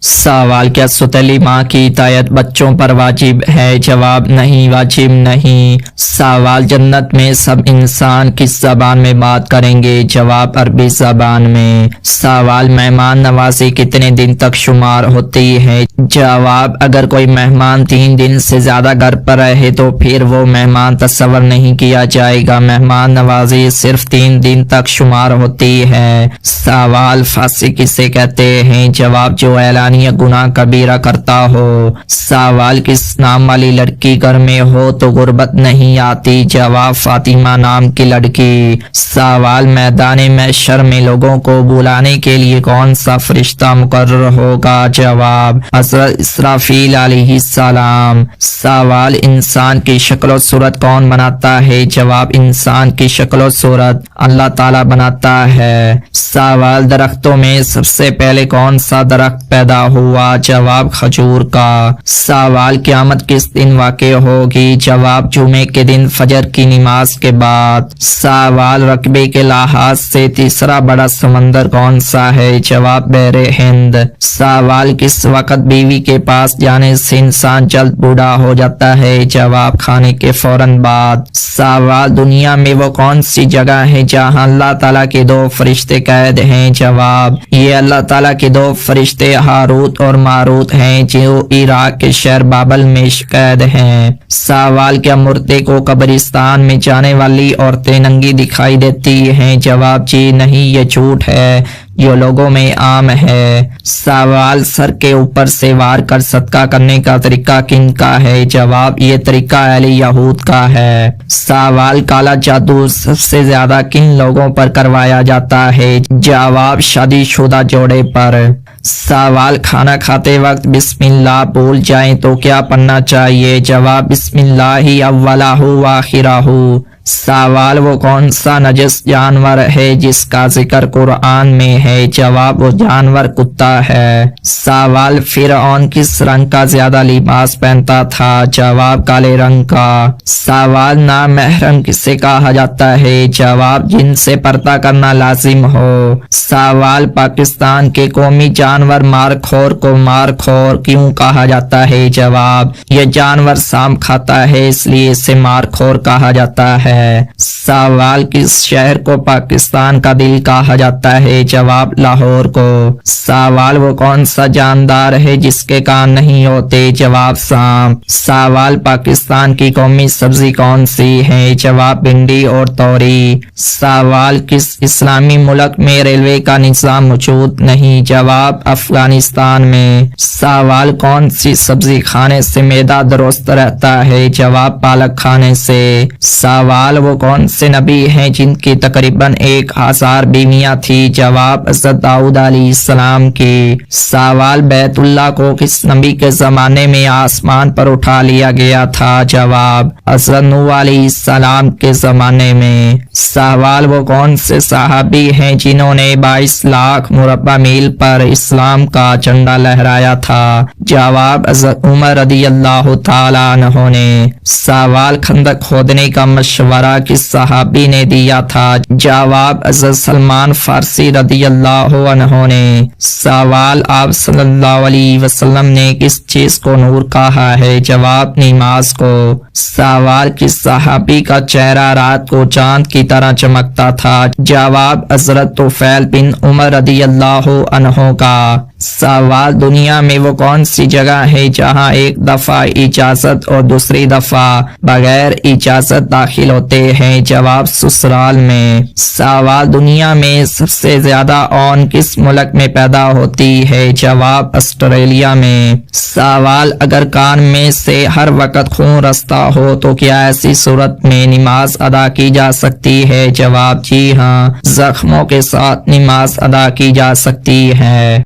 سوال: کیا ستلی ماں کی اطاعت بچوں پر واجب ہے؟ جواب: نہیں، واجب نہیں۔ سوال: جنت میں سب انسان کس زبان میں بات کریں گے؟ جواب: عربی زبان میں۔ سوال: مہمان نوازی کتنے دن تک شمار ہوتی ہے؟ جواب: اگر کوئی مہمان 3 دن سے زیادہ گھر پر رہے تو پھر وہ مہمان تصور نہیں کیا جائے گا۔ مہمان نوازی صرف 3 دن تک شمار ہوتی ہے۔ سوال: فاسق کسے کہتے ہیں؟ جواب: جو اعلانیہ گناہ کبیرہ کرتا ہو۔ سوال: کس نام والی لڑکی گھر میں ہو تو غربت نہیں آتی؟ جواب: فاطمہ نام کی لڑکی۔ سوال: میدان محشر میں لوگوں کو بلانے کے لیے کون سا فرشتہ مقرر ہوگا؟ جواب: حضرت اسرافیل علیہ السلام۔ سوال: انسان کی شکل و صورت کون بناتا ہے؟ جواب: انسان کی شکل و صورت اللہ تعالی بناتا ہے۔ سوال: درختوں میں سب سے پہلے کون سا درخت پیدا ہوا؟ جواب: کھجور کا۔ سوال: قیامت کس دن واقع ہوگی؟ جواب: جمعے کے دن فجر کی نماز کے بعد۔ سوال: رقبے کے لحاظ سے تیسرا بڑا سمندر کون سا ہے؟ جواب: بحر ہند۔ سوال: کس وقت بیوی کے پاس جانے سے انسان جلد بوڑھا ہو جاتا ہے؟ جواب: کھانے کے فوراً بعد۔ سوال: دنیا میں وہ کون سی جگہ ہے جہاں اللہ تعالیٰ کے 2 فرشتے قید ہیں؟ جواب: یہ اللہ تعالیٰ کے 2 فرشتے ہاروت اور ماروت ہیں جو عراق کے شہر بابل میں قید ہیں۔ سوال: کیا مردے کو قبرستان میں جانے والی عورتیں ننگی دکھائی دیتی ہیں؟ جواب: جی نہیں، یہ جھوٹ ہے، یہ لوگوں میں عام ہے۔ سوال: سر کے اوپر سے وار کر صدقہ کرنے کا طریقہ کن کا ہے؟ جواب: یہ طریقہ اہل یہود کا ہے۔ سوال: کالا جادو سب سے زیادہ کن لوگوں پر کروایا جاتا ہے؟ جواب: شادی شدہ جوڑے پر۔ سوال: کھانا کھاتے وقت بسم اللہ بھول جائیں تو کیا پڑھنا چاہیے؟ جواب: بسم اللہ اولہ و آخرہ۔ سوال: وہ کون سا نجس جانور ہے جس کا ذکر قرآن میں ہے؟ جواب: وہ جانور کتا ہے۔ سوال: فرعون کس رنگ کا زیادہ لباس پہنتا تھا؟ جواب: کالے رنگ کا۔ سوال: نامحرم کسے کہا جاتا ہے؟ جواب: جن سے پردہ کرنا لازم ہو۔ سوال: پاکستان کے قومی جانور مارخور کو مارخور کیوں کہا جاتا ہے؟ جواب: یہ جانور سانپ کھاتا ہے اس لیے اسے مارخور کہا جاتا ہے۔ سوال: کس شہر کو پاکستان کا دل کہا جاتا ہے؟ جواب: لاہور کو۔ سوال: وہ کون سا جاندار ہے جس کے کان نہیں ہوتے؟ جواب: سانپ۔ سوال: پاکستان کی قومی سبزی کون سی ہے؟ جواب: بھنڈی اور توری۔ سوال: کس اسلامی ملک میں ریلوے کا نظام موجود نہیں؟ جواب: افغانستان میں۔ سوال: کون سی سبزی کھانے سے معدہ درست رہتا ہے؟ جواب: پالک کھانے سے۔ سوال: وہ کون سے نبی ہیں جن کی تقریباً 1000 بیویاں تھی؟ جواب: حضرت داؤد علیہ السلام کی۔ سوال: بیت اللہ کو کس نبی کے زمانے میں آسمان پر اٹھا لیا گیا تھا؟ جواب: حضرت نوح علیہ السلام کے زمانے میں۔ سوال: وہ کون سے صحابی ہیں جنہوں نے 22 لاکھ مربع میل پر اسلام کا جھنڈا لہرایا تھا؟ جواب: حضرت عمر رضی اللہ تعالیٰ عنہ نے۔ سوال: خندق کھودنے کا مشورہ کس صحابی نے دیا تھا؟ جواب: حضرت سلمان فارسی رضی اللہ عنہ نے۔ سوال: آپ صلی اللہ علیہ وسلم نے کس چیز کو نور کہا ہے؟ جواب: نماز کو۔ سوال: کس صحابی کا چہرہ رات کو چاند کی طرح چمکتا تھا؟ جواب: حضرت طفیل بن عمر رضی اللہ عنہ کا۔ سوال: دنیا میں وہ کون سی جگہ ہے جہاں ایک دفعہ اجازت اور دوسری دفعہ بغیر اجازت داخل ہوتے ہیں؟ جواب: سسرال میں۔ سوال: دنیا میں سب سے زیادہ اون کس ملک میں پیدا ہوتی ہے؟ جواب: آسٹریلیا میں۔ سوال: اگر کان میں سے ہر وقت خون رستا ہو تو کیا ایسی صورت میں نماز ادا کی جا سکتی ہے؟ جواب: جی ہاں، زخموں کے ساتھ نماز ادا کی جا سکتی ہے۔